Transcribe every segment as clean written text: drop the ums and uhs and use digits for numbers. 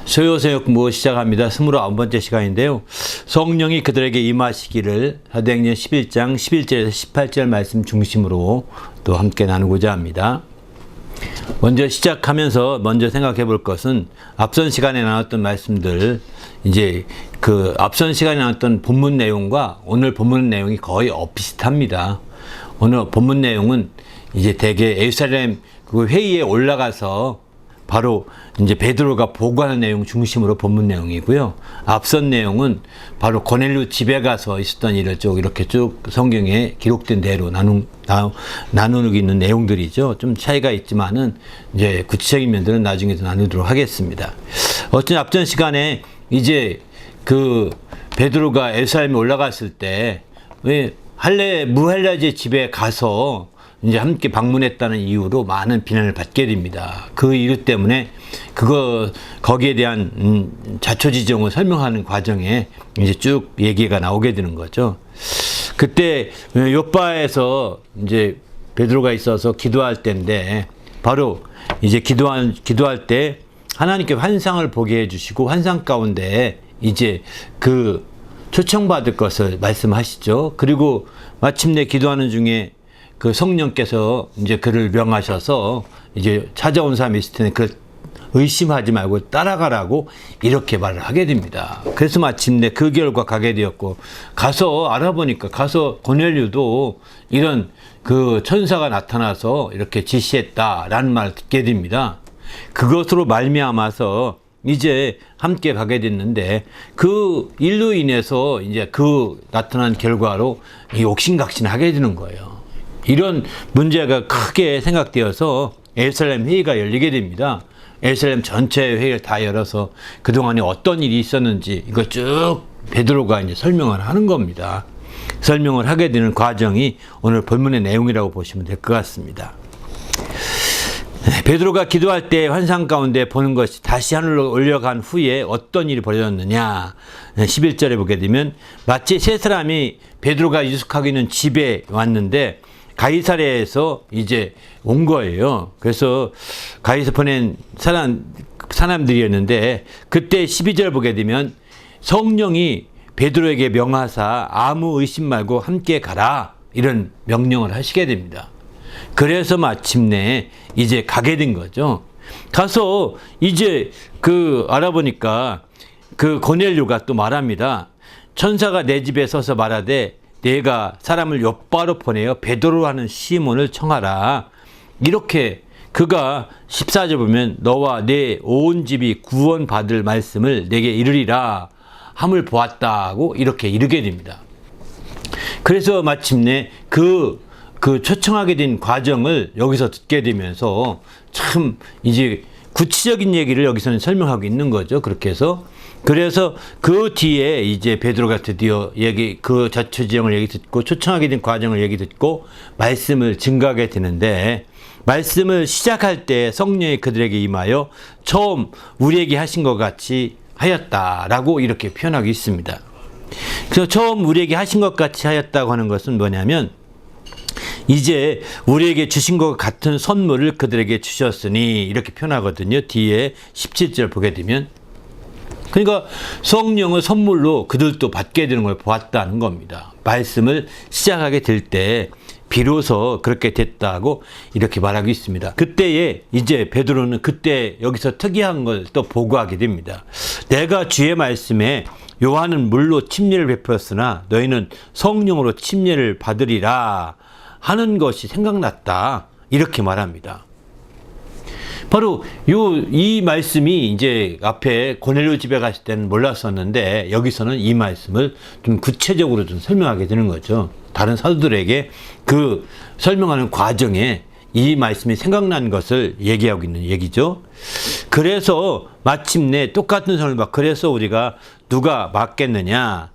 소요서역 공부 시작합니다. 29번째 시간인데요. 성령이 그들에게 임하시기를 사도행전 11장 11절에서 18절 말씀 중심으로 또 함께 나누고자 합니다. 먼저 시작하면서 먼저 생각해 볼 것은 앞선 시간에 나눴던 말씀들, 이제 그 앞선 시간에 나눴던 본문 내용과 오늘 본문 내용이 거의 비슷합니다. 오늘 본문 내용은 이제 대개 예루살렘 그 회의에 올라가서 바로 이제 베드로가 보고하는 내용 중심으로 본문 내용이고요. 앞선 내용은 바로 고넬료 집에 가서 있었던 일을 쭉 이렇게 쭉 성경에 기록된 대로 나누고 있는 내용들이죠. 좀 차이가 있지만은 이제 구체적인 면들은 나중에 나누도록 하겠습니다. 어쨌든 앞전 시간에 이제 그 베드로가 예루살렘에 올라갔을 때 왜 무할라지 집에 가서 이제 함께 방문했다는 이유로 많은 비난을 받게 됩니다. 그 이유 때문에 거기에 대한 자초지종을 설명하는 과정에 이제 쭉 얘기가 나오게 되는 거죠. 그때 요바에서 이제 베드로가 있어서 기도할 때인데, 바로 이제 기도할 때 하나님께 환상을 보게 해주시고 환상 가운데 이제 그 초청받을 것을 말씀하시죠. 그리고 마침내 기도하는 중에 그 성령께서 이제 그를 명하셔서 이제 찾아온 사람이 있을 텐데 그걸 의심하지 말고 따라가라고 이렇게 말을 하게 됩니다. 그래서 마침내 그 결과 가게 되었고, 가서 알아보니까 가서 고넬료도 이런 그 천사가 나타나서 이렇게 지시했다라는 말을 듣게 됩니다. 그것으로 말미암아서 이제 함께 가게 됐는데, 그 일로 인해서 이제 그 나타난 결과로 옥신각신하게 되는 거예요. 이런 문제가 크게 생각되어서 예루살렘 회의가 열리게 됩니다. 예루살렘 전체 회의를 다 열어서 그동안에 어떤 일이 있었는지 이거 쭉 베드로가 이제 설명을 하는 겁니다. 설명을 하게 되는 과정이 오늘 본문의 내용이라고 보시면 될 것 같습니다. 베드로가 기도할 때 환상 가운데 보는 것이 다시 하늘로 올려간 후에 어떤 일이 벌어졌느냐. 11절에 보게 되면 마치 세 사람이 베드로가 유숙하고 있는 집에 왔는데 가이사랴에서 이제 온 거예요. 그래서 가이사 보낸 사람들이었는데, 그때 12절 보게 되면 성령이 베드로에게 명하사 아무 의심 말고 함께 가라, 이런 명령을 하시게 됩니다. 그래서 마침내 이제 가게 된 거죠. 가서 이제 알아보니까 그 고넬료가 또 말합니다. 천사가 내 집에 서서 말하되 내가 사람을 욥바로 보내어 베드로 하는 시몬을 청하라. 이렇게 그가 14절 보면 너와 내 온 집이 구원받을 말씀을 내게 이르리라 함을 보았다고 이렇게 이르게 됩니다. 그래서 마침내 그 초청하게 된 과정을 여기서 듣게 되면서 참 이제 구체적인 얘기를 여기서는 설명하고 있는 거죠. 그렇게 해서 그래서 그 뒤에 이제 베드로가 드디어 그 자초지종을 얘기 듣고 초청하게 된 과정을 얘기 듣고 말씀을 증거하게 되는데, 말씀을 시작할 때 성령이 그들에게 임하여 처음 우리에게 하신 것 같이 하였다라고 이렇게 표현하고 있습니다. 그래서 처음 우리에게 하신 것 같이 하였다고 하는 것은 뭐냐면, 이제 우리에게 주신 것 같은 선물을 그들에게 주셨으니 이렇게 표현하거든요. 뒤에 17절 보게 되면, 그러니까 성령을 선물로 그들도 받게 되는 걸 보았다는 겁니다. 말씀을 시작하게 될 때 비로소 그렇게 됐다고 이렇게 말하고 있습니다. 그때에 이제 베드로는 그때 여기서 특이한 걸 또 보고하게 됩니다. 내가 주의 말씀에 요한은 물로 침례를 베풀었으나 너희는 성령으로 침례를 받으리라 하는 것이 생각났다, 이렇게 말합니다. 바로 이 말씀이 이제 앞에 고넬료 집에 갔을 때는 몰랐었는데, 여기서는 이 말씀을 좀 구체적으로 좀 설명하게 되는 거죠. 다른 사도들에게 그 설명하는 과정에 이 말씀이 생각난 것을 얘기하고 있는 얘기죠. 그래서 마침내 똑같은 설명, 그래서 우리가 누가 막겠느냐,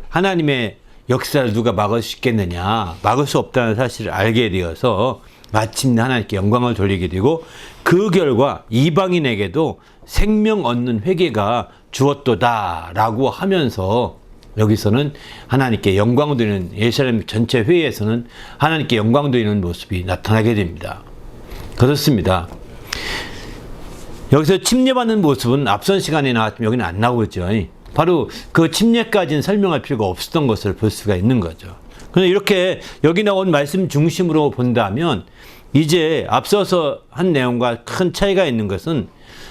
하나님의 역사를 누가 막을 수 있겠느냐, 막을 수 없다는 사실을 알게 되어서 마침내 하나님께 영광을 돌리게 되고, 그 결과 이방인에게도 생명 얻는 회개가 주었도다라고 하면서 여기서는 하나님께 영광 돌리는, 예루살렘 전체 회의에서는 하나님께 영광 돌리는 모습이 나타나게 됩니다. 그렇습니다. 여기서 침례받는 모습은 앞선 시간에 나왔지만 여기는 안 나오죠. 바로 그 침례까지는 설명할 필요가 없었던 것을 볼 수가 있는 거죠. 그런데 이렇게 여기 나온 말씀 중심으로 본다면 이제 앞서서 한 내용과 큰 차이가 있는 것은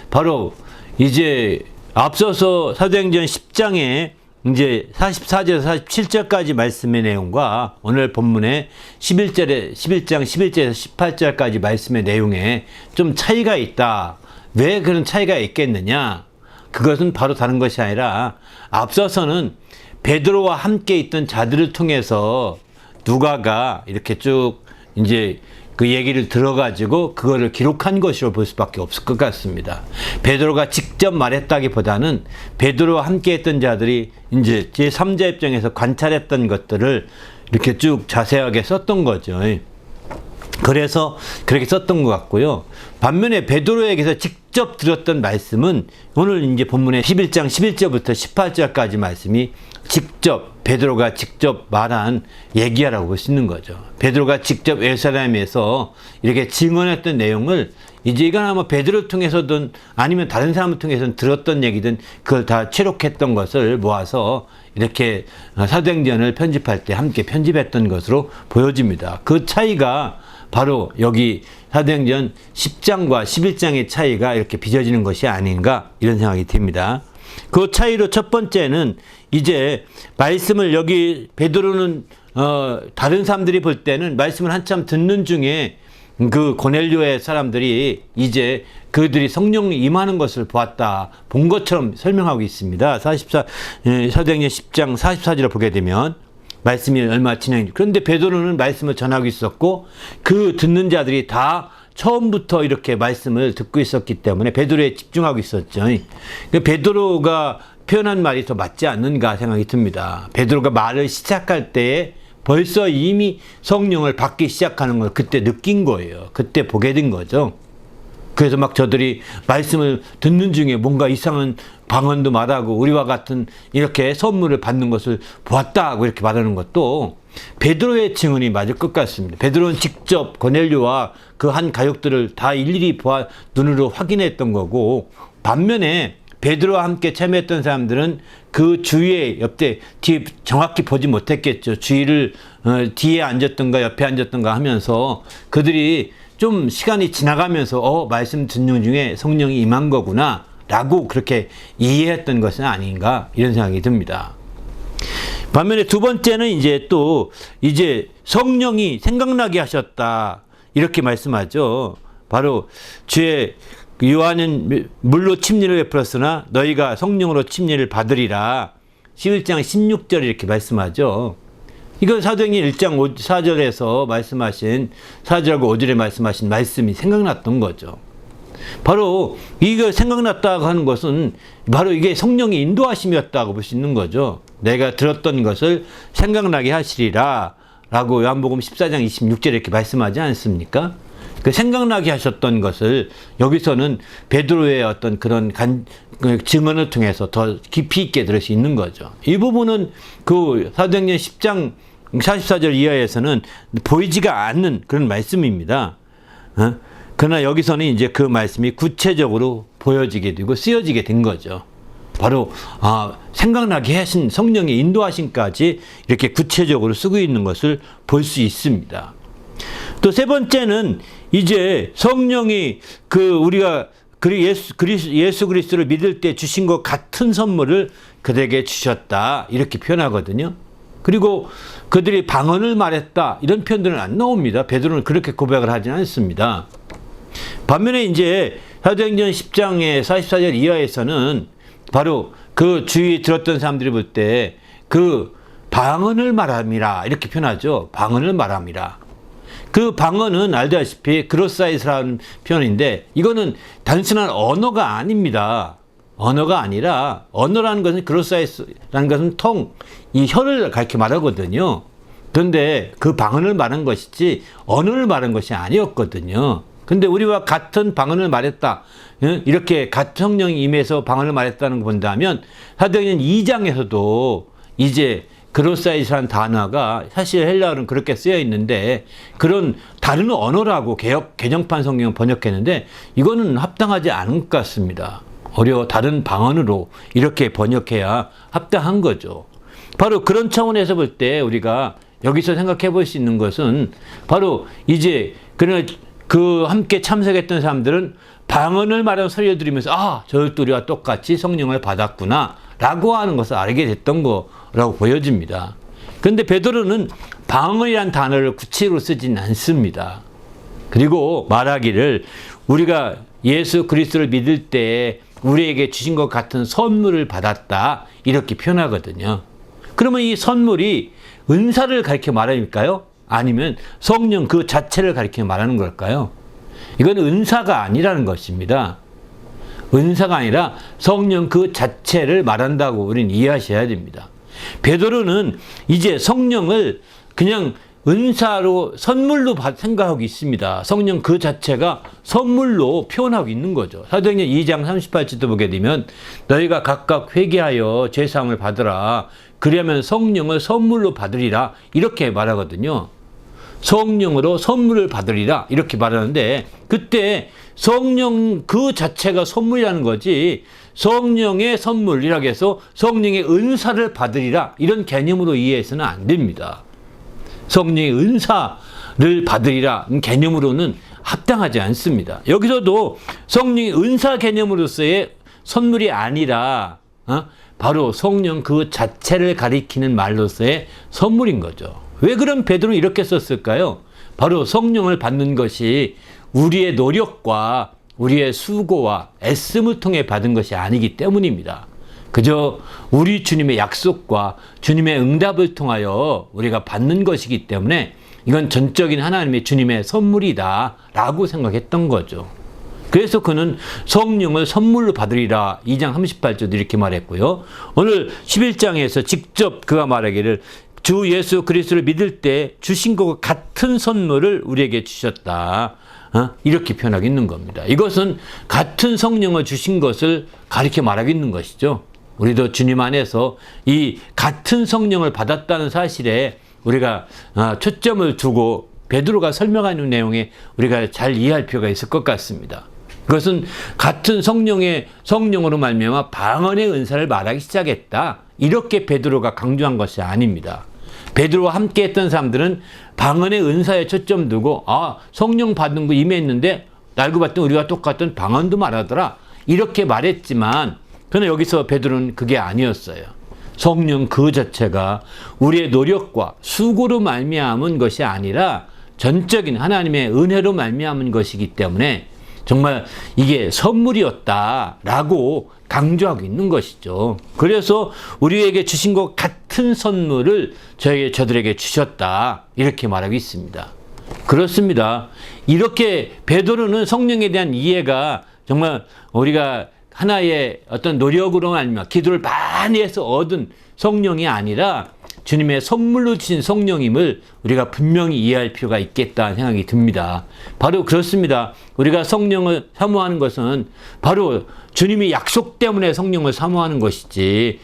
바로 이제 앞서서 사도행전 10장에 이제 44절에서 47절까지 말씀의 내용과 오늘 본문의 11장 11절에서 18절까지 말씀의 내용에 좀 차이가 있다. 왜 그런 차이가 있겠느냐? 그것은 바로 다른 것이 아니라 앞서서는 베드로와 함께 있던 자들을 통해서 누가가 이렇게 쭉 이제 그 얘기를 들어가지고 그거를 기록한 것으로 볼 수밖에 없을 것 같습니다. 베드로가 직접 말했다기보다는 베드로와 함께 했던 자들이 이제 제3자 입장에서 관찰했던 것들을 이렇게 쭉 자세하게 썼던 거죠. 그래서 그렇게 썼던 것 같고요. 반면에 베드로에게서 직접 들었던 말씀은 오늘 이제 본문의 11장 11절부터 18절까지 말씀이 직접 베드로가 직접 말한 얘기하라고 볼 수 있는 거죠. 베드로가 직접 예루살렘에서 이렇게 증언했던 내용을 이제 이건 아마 베드로를 통해서든 아니면 다른 사람을 통해서든 들었던 얘기든 그걸 다 체록했던 것을 모아서 이렇게 사도행전을 편집할 때 함께 편집했던 것으로 보여집니다. 그 차이가 바로 여기 사도행전 10장과 11장의 차이가 이렇게 빚어지는 것이 아닌가 이런 생각이 듭니다. 그 차이로 첫 번째는 이제 말씀을 여기 베드로는 다른 사람들이 볼 때는 말씀을 한참 듣는 중에 그 고넬료의 사람들이 이제 그들이 성령이 임하는 것을 본 것처럼 설명하고 있습니다. 사도행전 10장 44절을 보게 되면 말씀이 얼마나 진행이. 그런데 베드로는 말씀을 전하고 있었고 그 듣는 자들이 다 처음부터 이렇게 말씀을 듣고 있었기 때문에 베드로에 집중하고 있었죠. 베드로가 표현한 말이 더 맞지 않는가 생각이 듭니다. 베드로가 말을 시작할 때에 벌써 이미 성령을 받기 시작하는 걸 그때 느낀 거예요. 그때 보게 된 거죠. 그래서 막 저들이 말씀을 듣는 중에 뭔가 이상한 방언도 말하고 우리와 같은 이렇게 선물을 받는 것을 보았다고 이렇게 말하는 것도 베드로의 증언이 맞을 것 같습니다. 베드로는 직접 고넬료와 그 한 가족들을 다 일일이 눈으로 확인했던 거고, 반면에 베드로와 함께 참여했던 사람들은 그 주위에 옆에 뒤에 정확히 보지 못했겠죠. 주위를 뒤에 앉았던가 옆에 앉았던가 하면서 그들이 좀 시간이 지나가면서 말씀 듣는 중에 성령이 임한 거구나 라고 그렇게 이해했던 것은 아닌가 이런 생각이 듭니다. 반면에 두 번째는 이제 또 이제 성령이 생각나게 하셨다 이렇게 말씀하죠. 바로 주의 요한은 물로 침례를 베풀었으나 너희가 성령으로 침례를 받으리라. 11장 16절 이렇게 말씀하죠. 이건 사도행전 1장 4절에서 말씀하신 4절과 5절에 말씀하신 말씀이 생각났던 거죠. 바로 이거 생각났다고 하는 것은 바로 이게 성령의 인도하심이었다고 볼 수 있는 거죠. 내가 들었던 것을 생각나게 하시리라 라고 요한복음 14장 26절에 이렇게 말씀하지 않습니까? 그 생각나게 하셨던 것을 여기서는 베드로의 어떤 그런 증언을 통해서 더 깊이 있게 들을 수 있는 거죠. 이 부분은 그 사도행전 10장 44절 이하에서는 보이지가 않는 그런 말씀입니다. 그러나 여기서는 이제 그 말씀이 구체적으로 보여지게 되고 쓰여지게 된 거죠. 바로 생각나게 하신 성령의 인도하심까지 이렇게 구체적으로 쓰고 있는 것을 볼 수 있습니다. 또 세 번째는 이제 성령이 우리가 예수 그리스도를 믿을 때 주신 것 같은 선물을 그들에게 주셨다 이렇게 표현하거든요. 그리고 그들이 방언을 말했다 이런 표현들은 안 나옵니다. 베드로는 그렇게 고백을 하지는 않습니다. 반면에 이제 사도행전 10장의 44절 이하에서는 바로 그 주위에 들었던 사람들이 볼 때 그 방언을 말함이라 이렇게 표현하죠. 방언을 말함이라. 그 방언은 알다시피 그로사이스라는 표현인데 이거는 단순한 언어가 아닙니다. 언어가 아니라 언어라는 것은 그로사이스라는 것은 이 혀를 가리켜 말하거든요. 그런데 그 방언을 말한 것이지 언어를 말한 것이 아니었거든요. 근데 우리와 같은 방언을 말했다. 이렇게 같은 성령이 임해서 방언을 말했다는 거 본다면 사도행전 2장에서도 이제 그로사이스라는 단어가 사실 헬라어는 그렇게 쓰여 있는데 그런 다른 언어라고 개정판 성경을 번역했는데 이거는 합당하지 않은 것 같습니다. 다른 방언으로 이렇게 번역해야 합당한 거죠. 바로 그런 차원에서 볼 때 우리가 여기서 생각해 볼 수 있는 것은 바로 이제 그 함께 참석했던 사람들은 방언을 말하는 소리를 들으면서 저들도 우리와 똑같이 성령을 받았구나 라고 하는 것을 알게 됐던 거라고 보여집니다. 그런데 베드로는 방언이란 단어를 구체적으로 쓰진 않습니다. 그리고 말하기를 우리가 예수 그리스도를 믿을 때 우리에게 주신 것 같은 선물을 받았다 이렇게 표현하거든요. 그러면 이 선물이 은사를 가리켜 말할까요? 아니면 성령 그 자체를 가리켜 말하는 걸까요? 이건 은사가 아니라는 것입니다. 은사가 아니라 성령 그 자체를 말한다고 우리는 이해하셔야 됩니다. 베드로는 이제 성령을 그냥 은사로 선물로 생각하고 있습니다. 성령 그 자체가 선물로 표현하고 있는 거죠. 사도행전 2장 38절도 보게 되면 너희가 각각 회개하여 죄사함을 받으라. 그러면 성령을 선물로 받으리라. 이렇게 말하거든요. 성령으로 선물을 받으리라. 이렇게 말하는데 그때 성령 그 자체가 선물이라는 거지 성령의 선물이라고 해서 성령의 은사를 받으리라. 이런 개념으로 이해해서는 안 됩니다. 성령의 은사를 받으리라 개념으로는 합당하지 않습니다. 여기서도 성령의 은사 개념으로서의 선물이 아니라 바로 성령 그 자체를 가리키는 말로서의 선물인 거죠. 왜 그럼 베드로는 이렇게 썼을까요? 바로 성령을 받는 것이 우리의 노력과 우리의 수고와 애씀을 통해 받은 것이 아니기 때문입니다. 그저 우리 주님의 약속과 주님의 응답을 통하여 우리가 받는 것이기 때문에 이건 전적인 하나님의 주님의 선물이다 라고 생각했던 거죠. 그래서 그는 성령을 선물로 받으리라 2장 38절도 이렇게 말했고요. 오늘 11장에서 직접 그가 말하기를 주 예수 그리스도를 믿을 때 주신 것과 같은 선물을 우리에게 주셨다. 이렇게 표현하고 있는 겁니다. 이것은 같은 성령을 주신 것을 가리켜 말하고 있는 것이죠. 우리도 주님 안에서 이 같은 성령을 받았다는 사실에 우리가 초점을 두고 베드로가 설명하는 내용에 우리가 잘 이해할 필요가 있을 것 같습니다. 그것은 같은 성령으로 말미암아 방언의 은사를 말하기 시작했다. 이렇게 베드로가 강조한 것이 아닙니다. 베드로와 함께 했던 사람들은 방언의 은사에 초점 두고 성령 받는 거 임했는데 알고 봤더니 우리가 똑같은 방언도 말하더라. 이렇게 말했지만 그러나 여기서 베드로는 그게 아니었어요. 성령 그 자체가 우리의 노력과 수고로 말미암은 것이 아니라 전적인 하나님의 은혜로 말미암은 것이기 때문에 정말 이게 선물이었다라고 강조하고 있는 것이죠. 그래서 우리에게 주신 것 같은 선물을 저들에게 주셨다 이렇게 말하고 있습니다. 그렇습니다. 이렇게 베드로는 성령에 대한 이해가 정말 우리가 하나의 어떤 노력으로 말미암아 기도를 많이 해서 얻은 성령이 아니라 주님의 선물로 주신 성령임을 우리가 분명히 이해할 필요가 있겠다는 생각이 듭니다. 바로 그렇습니다. 우리가 성령을 사모하는 것은 바로 주님이 약속 때문에 성령을 사모하는 것이지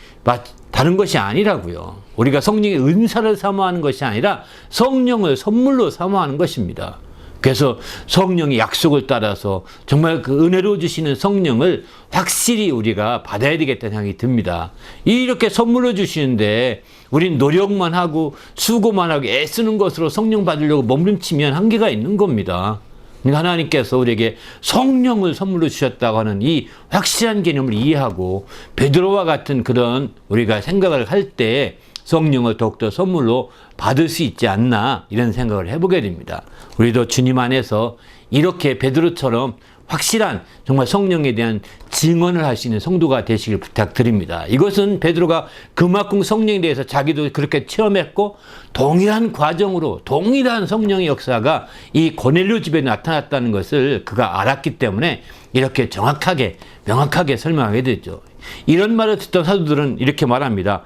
다른 것이 아니라고요. 우리가 성령의 은사를 사모하는 것이 아니라 성령을 선물로 사모하는 것입니다. 그래서 성령의 약속을 따라서 정말 그 은혜로 주시는 성령을 확실히 우리가 받아야 되겠다는 생각이 듭니다. 이렇게 선물로 주시는데 우린 노력만 하고 수고만 하고 애쓰는 것으로 성령 받으려고 몸부림치면 한계가 있는 겁니다. 그러니까 하나님께서 우리에게 성령을 선물로 주셨다고 하는 이 확실한 개념을 이해하고 베드로와 같은 그런 우리가 생각을 할 때 성령을 더욱더 선물로 받을 수 있지 않나 이런 생각을 해보게 됩니다. 우리도 주님 안에서 이렇게 베드로처럼 확실한 정말 성령에 대한 증언을 할 수 있는 성도가 되시길 부탁드립니다. 이것은 베드로가 그만큼 성령에 대해서 자기도 그렇게 체험했고 동일한 과정으로 동일한 성령의 역사가 이 고넬료 집에 나타났다는 것을 그가 알았기 때문에 이렇게 정확하게 명확하게 설명하게 되죠. 이런 말을 듣던 사도들은 이렇게 말합니다.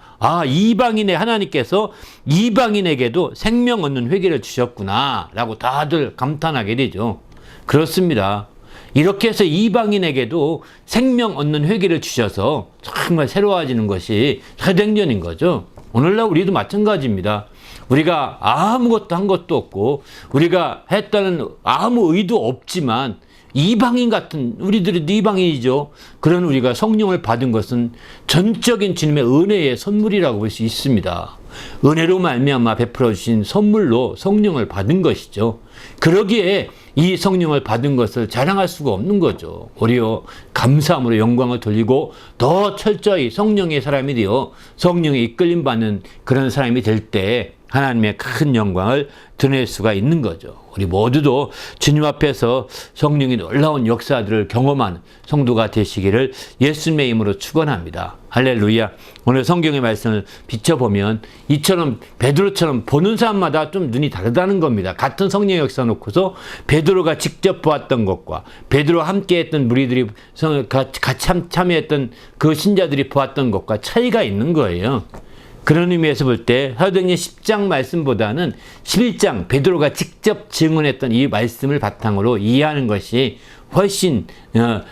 이방인의 하나님께서 이방인에게도 생명 얻는 회개를 주셨구나 라고 다들 감탄하게 되죠. 그렇습니다. 이렇게 해서 이방인에게도 생명 얻는 회개를 주셔서 정말 새로워지는 것이 사도행전인 거죠. 오늘날 우리도 마찬가지입니다. 우리가 아무것도 한 것도 없고 우리가 했다는 아무 의도 없지만 이방인 같은, 우리들이 이방인이죠. 그런 우리가 성령을 받은 것은 전적인 주님의 은혜의 선물이라고 볼 수 있습니다. 은혜로 말미암아 베풀어 주신 선물로 성령을 받은 것이죠. 그러기에 이 성령을 받은 것을 자랑할 수가 없는 거죠. 오히려 감사함으로 영광을 돌리고 더 철저히 성령의 사람이 되어 성령에 이끌림 받는 그런 사람이 될 때 하나님의 큰 영광을 드러낼 수가 있는 거죠. 우리 모두도 주님 앞에서 성령의 놀라운 역사들을 경험하는 성도가 되시기를 예수님의 이름으로 축원합니다. 할렐루야. 오늘 성경의 말씀을 비춰보면 이처럼 베드로처럼 보는 사람마다 좀 눈이 다르다는 겁니다. 같은 성령의 역사 놓고서 베드로가 직접 보았던 것과 베드로와 함께했던 무리들이 같이 참여했던 그 신자들이 보았던 것과 차이가 있는 거예요. 그런 의미에서 볼 때 사도행전 10장 말씀보다는 11장 베드로가 직접 증언했던 이 말씀을 바탕으로 이해하는 것이 훨씬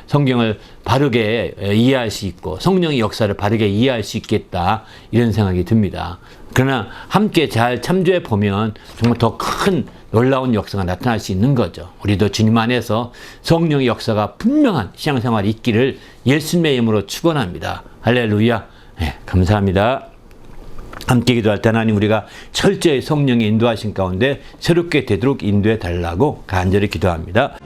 성경을 바르게 이해할 수 있고 성령의 역사를 바르게 이해할 수 있겠다, 이런 생각이 듭니다. 그러나 함께 잘 참조해 보면 정말 더 큰 놀라운 역사가 나타날 수 있는 거죠. 우리도 주님 안에서 성령의 역사가 분명한 신앙생활이 있기를 예수님의 이름으로 축원합니다. 할렐루야. 네, 감사합니다. 함께 기도할 때 하나님, 우리가 철저히 성령의 인도하신 가운데 새롭게 되도록 인도해 달라고 간절히 기도합니다.